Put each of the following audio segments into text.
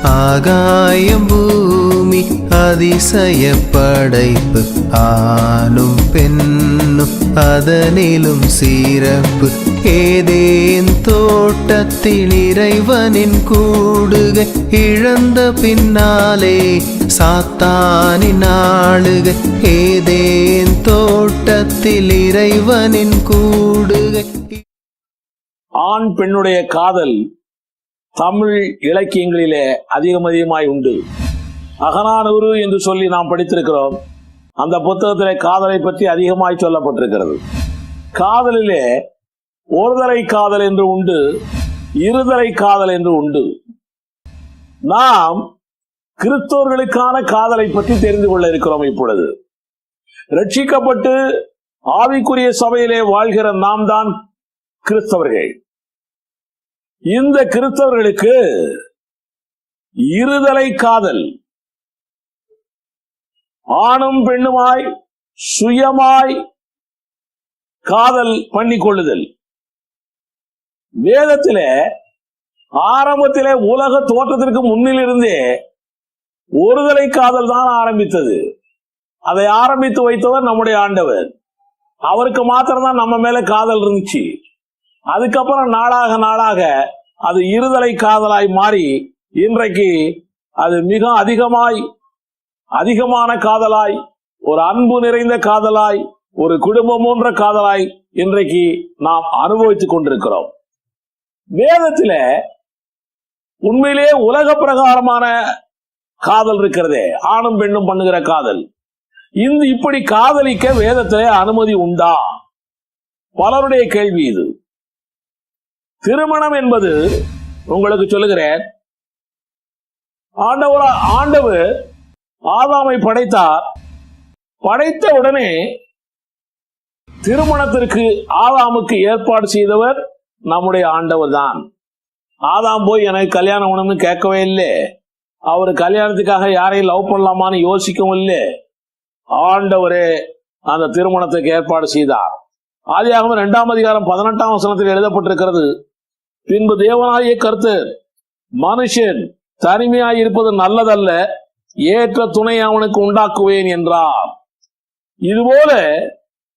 ஆகாயம் பூமி அதிசய படைப்பு, ஆணும் பெண்ணும் அதனிலும் சிறப்பு. ஏதேன் தோட்டத்தில் இறைவனின் கூடுகை, இழந்த பின்னாலே சாத்தானின் ஆளுகை. ஏதேன் தோட்டத்தில் இறைவனின் கூடுகை. ஆண் பெண்ணுடைய காதல் தமிழ் இலக்கியங்களிலே அதிகமாய் உண்டு. அகநானூறு என்று சொல்லி நாம் படித்திருக்கிறோம். அந்த புத்தகத்திலே காதலை பற்றி அதிகமாய் சொல்லப்பட்டிருக்கிறது. காதலிலே ஒருதலை காதல் என்று உண்டு, இருதலை காதல் என்று உண்டு. நாம் கிறிஸ்தவர்களுக்கான காதலை பற்றி தெரிந்து கொள்ள இருக்கிறோம். இப்பொழுது ரட்சிக்கப்பட்டு ஆவிக்குரிய சபையிலே வாழ்கிற நாம் தான் கிறிஸ்தவர்கள். இந்த கிறிஸ்தவர்களுக்கு இருதலை காதல், ஆணும் பெண்ணுமாய் சுயமாய் காதல் பண்ணிக்கொள்ளுதல். வேதத்திலே ஆரம்பத்திலே உலக தோற்றத்திற்கு முன்னிலிருந்தே ஒருதலை காதல் தான் ஆரம்பித்தது. அதை ஆரம்பித்து வைத்தவர் நம்முடைய ஆண்டவர். அவருக்கு மாத்திரம்தான் நம்ம மேல காதல் இருந்துச்சு. அதுக்கப்புறம் நாளாக நாளாக அது இருதலை காதலாய் மாறி இன்றைக்கு அது மிக அதிகமான காதலாய், ஒரு அன்பு நிறைந்த காதலாய், ஒரு குடும்பம் போன்ற காதலாய் இன்றைக்கு நாம் அனுபவித்துக் கொண்டிருக்கிறோம். வேதத்தில உண்மையிலே உலக பிரகாரமான காதல் இருக்கிறதே, ஆணும் பெண்ணும் பண்ணுகிற காதல். இப்படி காதலிக்க வேதத்திலே அனுமதி உண்டா? பலருடைய கேள்வி இது. திருமணம் என்பது உங்களுக்கு சொல்லுகிறேன், ஆண்டவர் ஆதாமை படைத்தார். படைத்த உடனே திருமணத்திற்கு ஆதாமுக்கு ஏற்பாடு செய்தவர் நம்முடைய ஆண்டவர் தான். ஆதாம் போய் எனக்கு கல்யாணம் பண்ணணும்னு கேட்கவே இல்லை. அவர் கல்யாணத்துக்காக யாரையும் லவ் பண்ணலாமான்னு யோசிக்கவும் இல்லை. ஆண்டவரே அந்த திருமணத்துக்கு ஏற்பாடு செய்தார். ஆதியாகமம் 2ஆம் அதிகாரம் 18ஆம் வசனத்தில் எழுதப்பட்டிருக்கிறது, பின்பு தேவனாகிய கர்த்தர் மனுஷன் தனிமையாய் இருப்பது நல்லதல்ல, ஏற்ற துணை அவனுக்கு உண்டாக்குவேன் என்றார். இதுபோல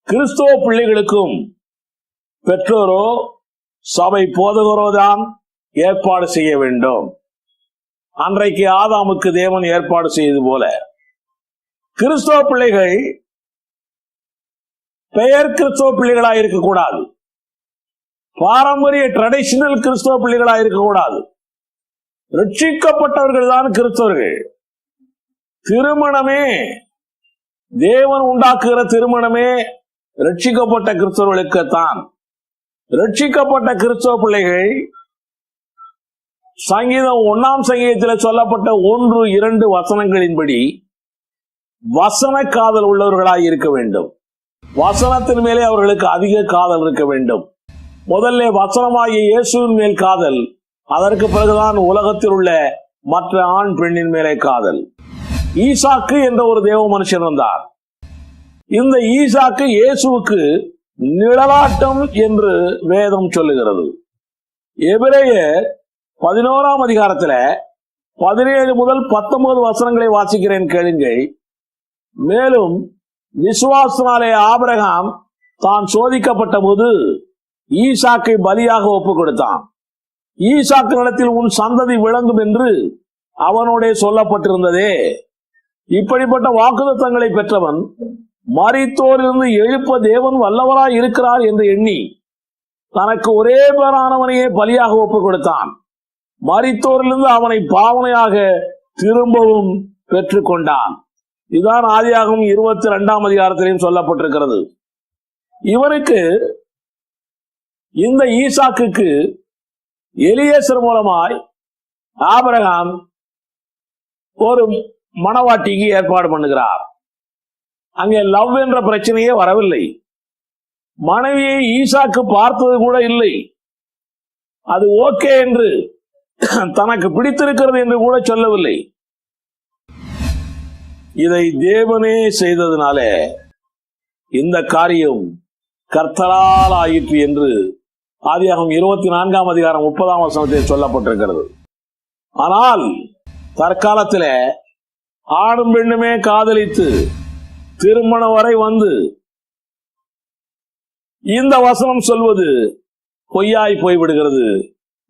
கிறிஸ்தவ பிள்ளைகளுக்கும் பெற்றோரோ சபை போதகரோ தான் ஏற்பாடு செய்ய வேண்டும். அன்றைக்கு ஆதாமுக்கு தேவன் ஏற்பாடு செய்தது போல கிறிஸ்தவ பிள்ளைகள் பெயர் கிறிஸ்தவ பிள்ளைகளாக இருக்கக்கூடாது. பாரம்பரிய ட்ரெடிஷனல் கிறிஸ்தவ பிள்ளைகளாக இருக்கக்கூடாது. ரட்சிக்கப்பட்டவர்கள் தான் கிறிஸ்தவர்கள். திருமணமே, தேவன் உண்டாக்குகிற திருமணமே ரட்சிக்கப்பட்ட கிறிஸ்தவர்களுக்குத்தான். ரட்சிக்கப்பட்ட கிறிஸ்தவ பிள்ளைகள் சங்கீதம் 1ஆம் சங்கீதத்தில் சொல்லப்பட்ட 1-2 வசனங்களின்படி வசன காதல் உள்ளவர்களாக இருக்க வேண்டும். வசனத்தின் மேலே அவர்களுக்கு அதிக காதல் இருக்க வேண்டும். முதல்ல வசனமாகிய இயேசுவின் மேல் காதல், அதற்கு பிறகுதான் உலகத்தில் உள்ள மற்ற ஆண் பெண்ணின் மேலே காதல். ஈசாக்கு என்ற ஒரு தேவ மனுஷன் இருந்தார். இந்த ஈசாக்கு இயேசுவுக்கு நிழலாட்டம் என்று வேதம் சொல்லுகிறது. எபிரேயர் 11ஆம் அதிகாரத்தில் 17 முதல் 19 வசனங்களை வாசிக்கிறேன், கேளுங்கள். மேலும் விசுவாசனாலே ஆபிரகாம் தான் சோதிக்கப்பட்ட போது ஈசாக்கை பலியாக ஒப்புக் கொடுத்தான். ஈசாக்கு நிலத்தில் உன் சந்ததி விளங்கும் என்று அவனோட சொல்லப்பட்டிருந்ததே. இப்படிப்பட்ட வாக்குத்தத்தங்களை பெற்றவன் மரித்தோரிலிருந்து எழுப்ப தேவன் வல்லவராய் இருக்கிறார் என்று எண்ணி தனக்கு ஒரே பேரானவனையே பலியாக ஒப்புக் கொடுத்தான். மரித்தோரிலிருந்து அவனை பாவனையாக திரும்பவும் பெற்றுக் கொண்டான். இதுதான் ஆதியாகமம் 22ஆம் அதிகாரத்திலையும் சொல்லப்பட்டிருக்கிறது. இவனுக்கு, இந்த ஈசாக்குக்கு எலியேசர் மூலமாய் ஆபிரகாம் ஒரு மணவாட்டிக்கு ஏற்பாடு பண்ணுகிறார். அங்கே லவ் என்ற பிரச்சனையே வரவில்லை. மனைவியை ஈசாக்கு பார்த்தது கூட இல்லை. அது ஓகே என்று, தனக்கு பிடித்திருக்கிறது என்று கூட சொல்லவில்லை. இதை தேவனே செய்ததினால இந்த காரியம் கர்த்தரால் ஆயிற்று என்று ஆதியாகமம் 24ஆம் அதிகாரம் 30ஆம் வசனத்தில் சொல்லப்பட்டிருக்கிறது. ஆனால் தற்காலத்தில் ஆணும் பெண்ணுமே காதலித்து திருமணம் வரை வந்து இந்த வசனம் சொல்வது பொய்யாய் போய்விடுகிறது.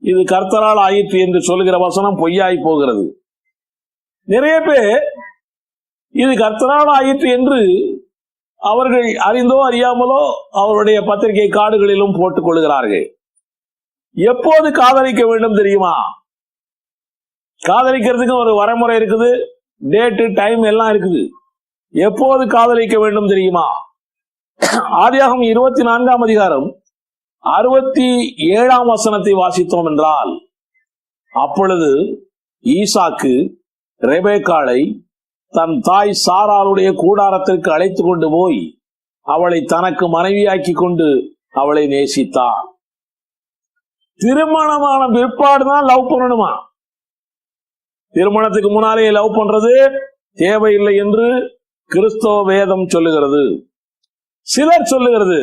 இது கர்த்தரால் ஆயிற்று என்று சொல்கிற வசனம் பொய்யாய் போகிறது. நிறைய பேர் இது கர்த்தரால் ஆயிற்று என்று அவர்கள் அறிந்தோ அறியாமலோ அவருடைய பத்திரிகை கார்டுகளிலும் போட்டுக் கொள்கிறார்கள். எப்போது காதலிக்க வேண்டும் தெரியுமா? காதலிக்கிறதுக்கு ஒரு வரைமுறை இருக்குது, டேட்டு டைம் எல்லாம் இருக்குது. எப்போது காதலிக்க வேண்டும் தெரியுமா? ஆதியாகமம் 24ஆம் அதிகாரம் 67ஆம் வசனத்தை வாசித்தோம் என்றால், அப்பொழுது ஈசாக்கு ரெபேக்காளை தன் தாய் சாராளுடைய கூடாரத்திற்கு அழைத்து கொண்டு போய் அவளை தனக்கு மனைவியாக்கி கொண்டு அவளை நேசித்தான். திருமணமான பிற்பாடுதான் லவ் பண்ணணுமா? திருமணத்துக்கு முன்னாலே லவ் பண்றது தேவையில்லை என்று கிறிஸ்தவ வேதம் சொல்லுகிறது. சிலர் சொல்லுகிறது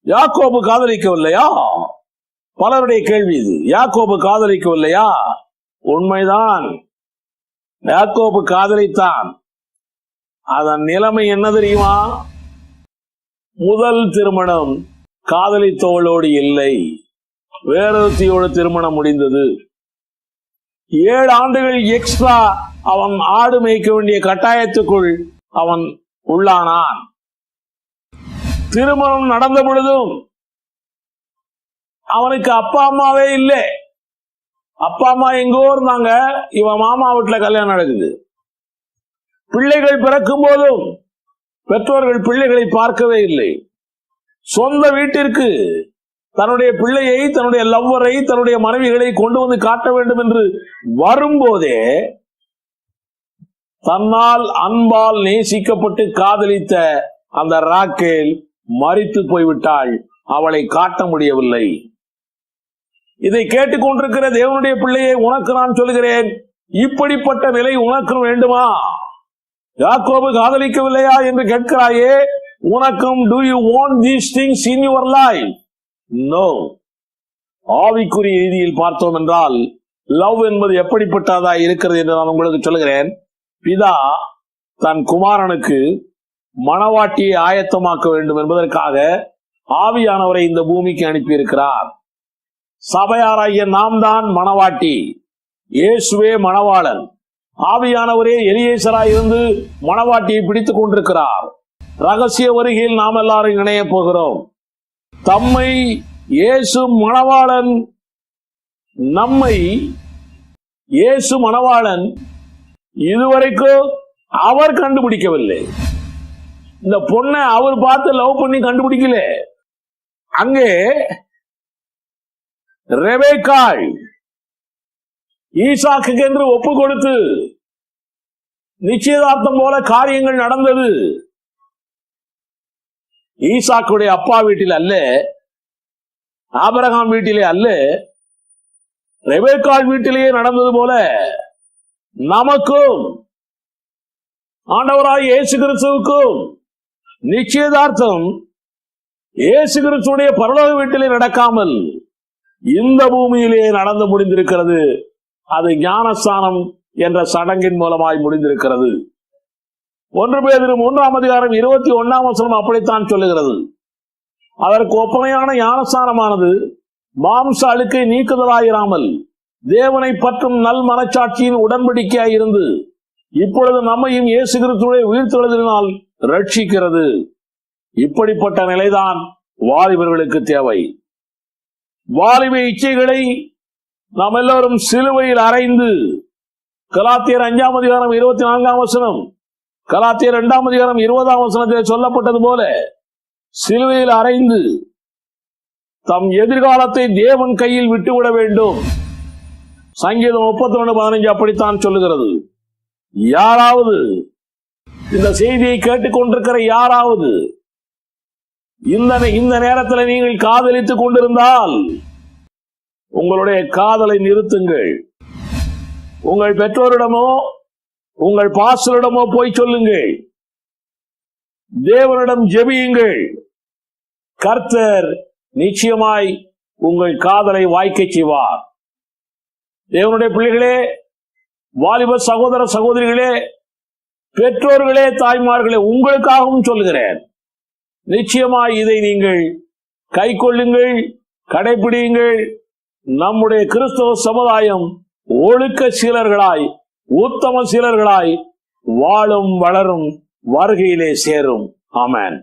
யாக்கோபு காதலிக்கவில்லையா? பலருடைய கேள்வி இது. யாக்கோபு காதலிக்கவில்லையா? உண்மைதான், யாக்கோபு காதலித்தான். அதன் நிலைமை என்ன தெரியுமா? முதல் திருமணம் காதலித்தவளோடு இல்லை, வேறொருத்தியோடு திருமணம் முடிந்தது. 7 ஆண்டுகள் எக்ஸ்ட்ரா அவன் ஆடு மேய்க்க வேண்டிய கட்டாயத்துக்குள் அவன் உள்ளானான். திருமணம் நடந்த பொழுதும் அவனுக்கு அப்பா அம்மாவே இல்லை. அப்பா அம்மா எங்கோ இருந்தாங்க, இவன் மாமா வீட்டுல கல்யாணம் நடக்குது. பிள்ளைகள் பிறக்கும் போதும் பெற்றோர்கள் பிள்ளைகளை பார்க்கவே இல்லை. சொந்த வீட்டிற்கு தன்னுடைய பிள்ளையை, தன்னுடைய லவ்வரை, தன்னுடைய மனைவிகளை கொண்டு வந்து காட்ட வேண்டும் என்று வரும்போதே தன்னால் அன்பால் நேசிக்கப்பட்டு காதலித்த அந்த ராக்கேல் மரித்து போய்விட்டாள். அவளை காட்ட முடியவில்லை. இதை கேட்டுக்கொண்டிருக்கிற தேவனுடைய பிள்ளையை, உனக்கு நான் சொல்கிறேன், இப்படிப்பட்ட நிலை உனக்கு வேண்டுமா? யாக்கோபு காதலிக்கவில்லையா என்று கேட்கிறாயே, உனக்கும் do you want these things in your life? No. ஆவிக்குரிய ரீதியில் பார்த்தோம் என்றால் லவ் என்பது எப்படிப்பட்டதா இருக்கிறது என்று நான் உங்களுக்கு சொல்கிறேன். பிதா தன் குமாரனுக்கு மணவாட்டியை ஆயத்தமாக்க வேண்டும் என்பதற்காக ஆவியானவரை இந்த பூமிக்கு அனுப்பியிருக்கிறார். சபையாராகிய நாம் தான் மணவாட்டி, இயேசுவே மணவாளன். ஆவியானவரே எலியேசராய் இருந்து மணவாட்டியை பிடித்துக் கொண்டிருக்கிறார். ரகசிய வருகையில் நாம் எல்லாரும் இணைய போகிறோம். தம்மை இயேசு மணவாளன், நம்மை இயேசு மணவாளன் இதுவரைக்கும் அவர் கண்டுபிடிக்கவில்லை. இந்த பொண்ணை அவர் பார்த்து லவ் பண்ணி கண்டுபிடிக்கல. அங்கே ரெபேக்காள் ஈசாக்கு என்று ஒப்பு கொடுத்து நிச்சயதார்த்தம் போல காரியங்கள் நடந்தது. ஈசாக்குடைய அப்பா வீட்டில் அல்ல, ஆபிரகாம் வீட்டிலே அல்ல, ரெபேக்காள் வீட்டிலேயே நடந்தது போல நமக்கும் ஆண்டவராய் இயேசு கிறிஸ்துவுக்கும் நிச்சயதார்த்தம் இயேசு கிறிஸ்துடைய பரலோக வீட்டிலே நடக்காமல் இந்த பூமியிலே நடந்து முடிந்திருக்கிறது. அது ஞானஸ்தானம் என்ற சடங்கின் மூலமாய் முடிந்திருக்கிறது. 1 பேதுரு 3ஆம் அதிகாரம் 21ஆம் வசனம் அப்படித்தான் சொல்லுகிறது. அதற்கு ஒப்பனையான ஞானஸ்தானமானது மாம்ச அழுக்கை நீக்குதலாயிராமல் தேவனை பற்றும் நல் மனச்சாட்சியின் உடன்படிக்கையாய் இருந்து இப்பொழுது நம்மையும் இயேசு கிறிஸ்துவை உயிர்த்தெழுதலினால் ரட்சிக்கிறது. இப்படிப்பட்ட நிலைதான் வாலிபர்களுக்கு தேவை. வாலிப இச்சைகளை நாம் எல்லோரும் சிலுவையில் அறைந்து, கலாத்தியர் 5ஆம் அதிகாரம் 24ஆம் வசனம், கலாத்தியர் 2ஆம் அதிகாரம் 20ஆம் வசனத்தில் சொல்லப்பட்டது போல சிலுவையில் அறைந்து தம் எதிர்காலத்தை தேவன் கையில் விட்டுவிட வேண்டும். சங்கீதம் 31:15 அப்படித்தான் சொல்லுகிறது. யாராவது இந்த செய்தியை கேட்டுக்கொண்டிருக்கிற யாராவது இந்த நேரத்தில் நீங்கள் காதலித்துக் கொண்டிருந்தால் உங்களுடைய காதலை நிறுத்துங்கள். உங்கள் பெற்றோரிடமோ உங்கள் பாஸ்டரிடமோ போய் சொல்லுங்கள். தேவனிடம் ஜெபியுங்கள். கர்த்தர் நிச்சயமாய் உங்கள் காதலை வாய்க்க செய்வார். தேவனுடைய பிள்ளைகளே, வாலிப சகோதர சகோதரிகளே, பெற்றோர்களே, தாய்மார்களே, உங்களுக்காகவும் சொல்லுகிறேன். நிச்சயமாய் இதை நீங்கள் கை கொள்ளுங்கள், கடைபிடியுங்கள். நம்முடைய கிறிஸ்தவ சமுதாயம் ஒழுக்க சீலர்களாய், உத்தம சீலர்களாய் வாழும் வளரும், வருகையிலே சேரும். ஆமென்.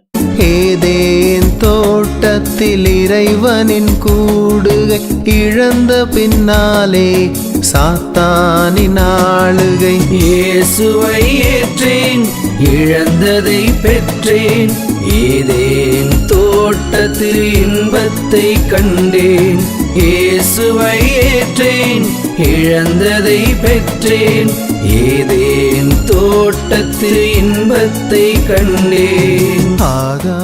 ஏதேன் தோட்டத்தில் இறைவனின் கூடுகை இழந்த பின்னாலே சாத்தானின் ஆளுகை. இயேசுவை ஏற்றேன், இழந்ததை பெற்றேன். ஏதேன் தோட்டத்தில் இன்பத்தை கண்டேன். இயேசுவை ஏற்றேன், இழந்ததை பெற்றேன். ஏதேன் தோட்டத்தில் இன்பத்தை கண்டேன். ஆகா